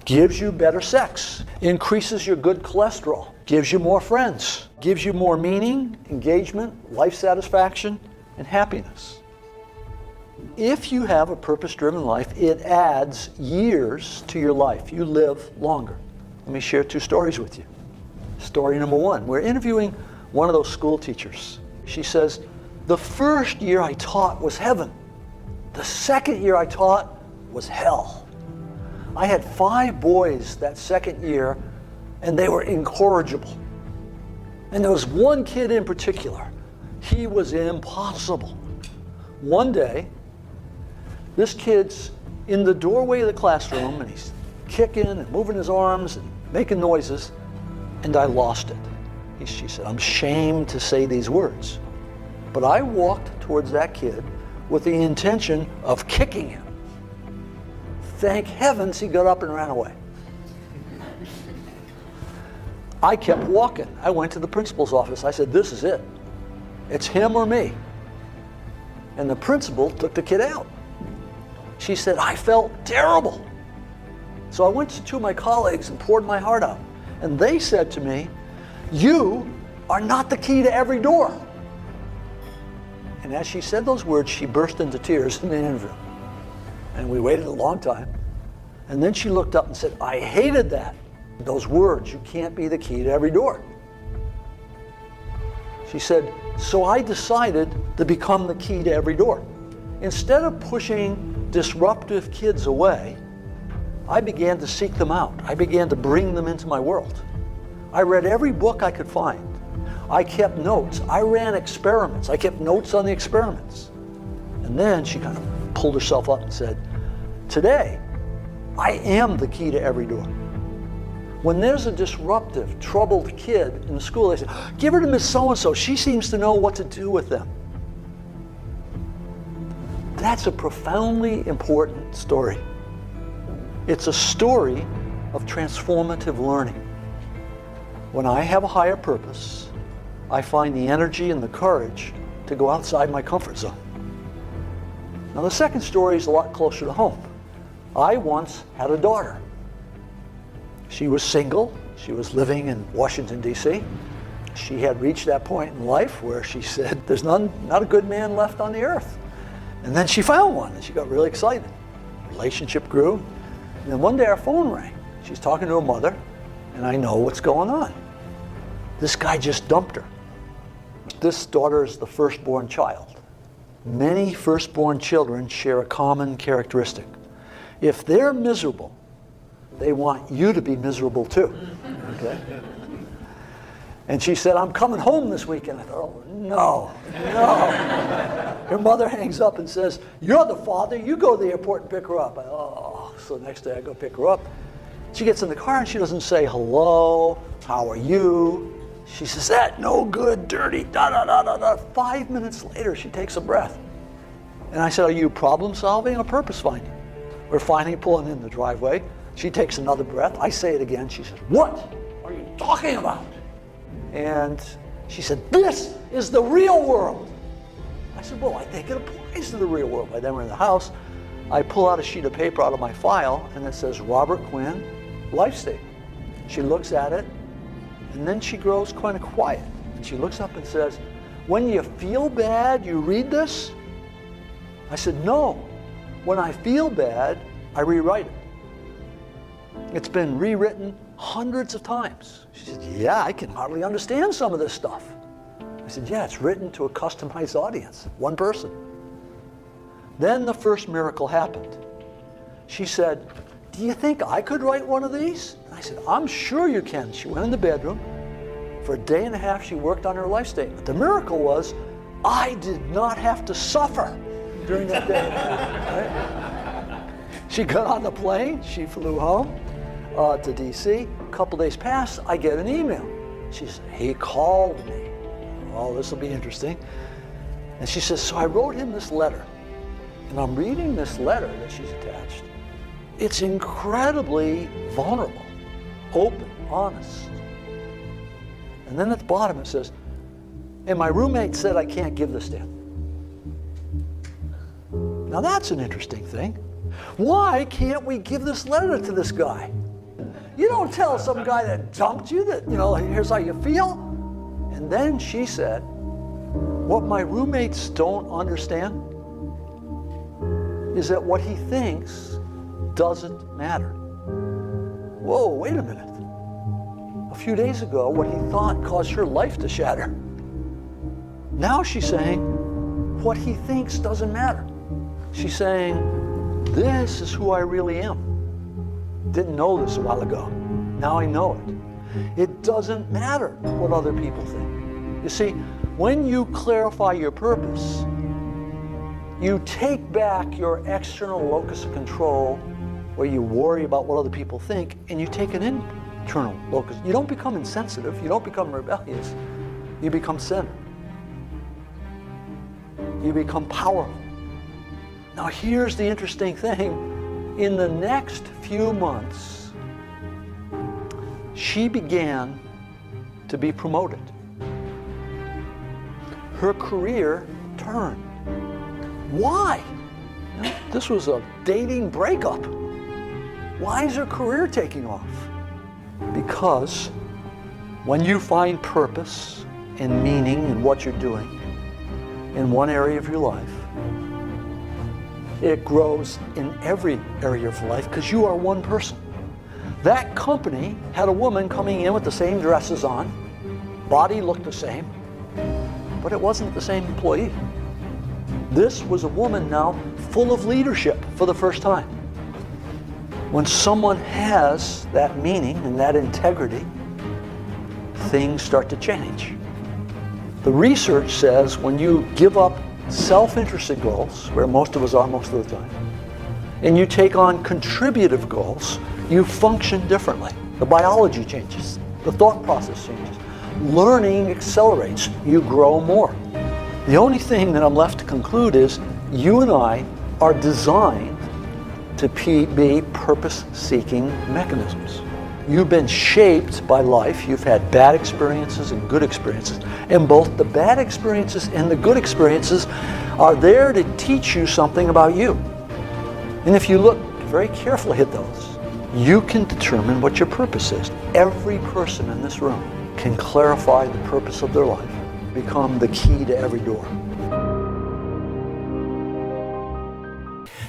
gives you better sex, increases your good cholesterol, gives you more friends, gives you more meaning, engagement, life satisfaction, and happiness. If you have a purpose-driven life, it adds years to your life. You live longer. Let me share 2 stories with you. Story number 1, we're interviewing one of those school teachers. She says, the first year I taught was heaven. The second year I taught was hell. I had 5 boys that second year, and they were incorrigible. And there was one kid in particular. He was impossible. One day, this kid's in the doorway of the classroom, and he's kicking and moving his arms and making noises, and I lost it. She said, I'm ashamed to say these words, but I walked towards that kid with the intention of kicking him. Thank heavens he got up and ran away. I kept walking. I went to the principal's office. I said, this is it. It's him or me. And the principal took the kid out. She said, I felt terrible. So I went to 2 of my colleagues and poured my heart out. And they said to me, you are not the key to every door. And as she said those words, she burst into tears in the interview. And we waited a long time. And then she looked up and said, I hated that. Those words, you can't be the key to every door. She said, so I decided to become the key to every door. Instead of pushing disruptive kids away, I began to seek them out. I began to bring them into my world. I read every book I could find. I kept notes. I ran experiments. I kept notes on the experiments. And then she kind of pulled herself up and said, today, I am the key to every door. When there's a disruptive, troubled kid in the school, they say, give her to Miss So-and-so. She seems to know what to do with them. That's a profoundly important story. It's a story of transformative learning. When I have a higher purpose, I find the energy and the courage to go outside my comfort zone. Now, the second story is a lot closer to home. I once had a daughter. She was single. She was living in Washington, D.C. She had reached that point in life where she said, there's not a good man left on the earth. And then she found one, and she got really excited. Relationship grew. And then one day our phone rang. She's talking to her mother, and I know what's going on. This guy just dumped her. This daughter is the firstborn child. Many firstborn children share a common characteristic. If they're miserable, they want you to be miserable too. Okay? And she said, I'm coming home this weekend. I thought, oh, no. Her mother hangs up and says, you're the father, you go to the airport and pick her up. So the next day I go pick her up. She gets in the car and she doesn't say, hello, how are you? She says, that no good, dirty, da-da-da-da-da. 5 minutes later, she takes a breath. And I said, are you problem solving or purpose finding? We're finally pulling in the driveway. She takes another breath. I say it again. She says, what are you talking about? And she said, this is the real world. I said, well, I think it applies to the real world. By then we're in the house. I pull out a sheet of paper out of my file, and it says, Robert Quinn, life statement. She looks at it, and then she grows kind of quiet. And she looks up and says, when you feel bad, you read this? I said, no. When I feel bad, I rewrite it. It's been rewritten hundreds of times. She said, yeah, I can hardly understand some of this stuff. I said, yeah, it's written to a customized audience, one person. Then the first miracle happened. She said, do you think I could write one of these? And I said, I'm sure you can. She went in the bedroom. For a day and a half, she worked on her life statement. The miracle was, I did not have to suffer during that day. Right? She got on the plane. She flew home to D.C. A couple days passed. I get an email. She said, he called me. Oh, this will be interesting. And she says, so I wrote him this letter. And I'm reading this letter that she's attached. It's incredibly vulnerable, open, honest. And then at the bottom it says, and my roommate said I can't give this to him. Now that's an interesting thing. Why can't we give this letter to this guy? You don't tell some guy that dumped you that, here's how you feel. And then she said, what my roommates don't understand is that what he thinks doesn't matter. Whoa, wait a minute. A few days ago, what he thought caused her life to shatter. Now she's saying, what he thinks doesn't matter. She's saying, this is who I really am. Didn't know this a while ago. Now I know it. It doesn't matter what other people think. You see, when you clarify your purpose, you take back your external locus of control where you worry about what other people think, and you take an internal locus. You don't become insensitive. You don't become rebellious. You become centered. You become powerful. Now here's the interesting thing. In the next few months, she began to be promoted. Her career turned. Why? This was a dating breakup. Why is her career taking off? Because when you find purpose and meaning in what you're doing in one area of your life, it grows in every area of life because you are one person. That company had a woman coming in with the same dresses on, body looked the same, but it wasn't the same employee. This was a woman now full of leadership for the first time. When someone has that meaning and that integrity, things start to change. The research says when you give up self-interested goals, where most of us are most of the time, and you take on contributive goals, you function differently. The biology changes, the thought process changes, learning accelerates, you grow more. The only thing that I'm left to conclude is you and I are designed to be purpose-seeking mechanisms. You've been shaped by life. You've had bad experiences and good experiences. And both the bad experiences and the good experiences are there to teach you something about you. And if you look very carefully at those, you can determine what your purpose is. Every person in this room can clarify the purpose of their life, become the key to every door.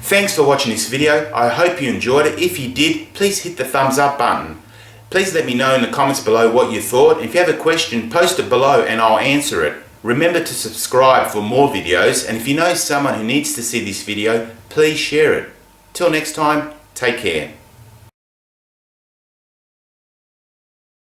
Thanks for watching this video. I hope you enjoyed it. If you did, please hit the thumbs up button. Please let me know in the comments below what you thought. If you have a question, post it below and I'll answer it. Remember to subscribe for more videos, and if you know someone who needs to see this video, please share it. Till next time, take care.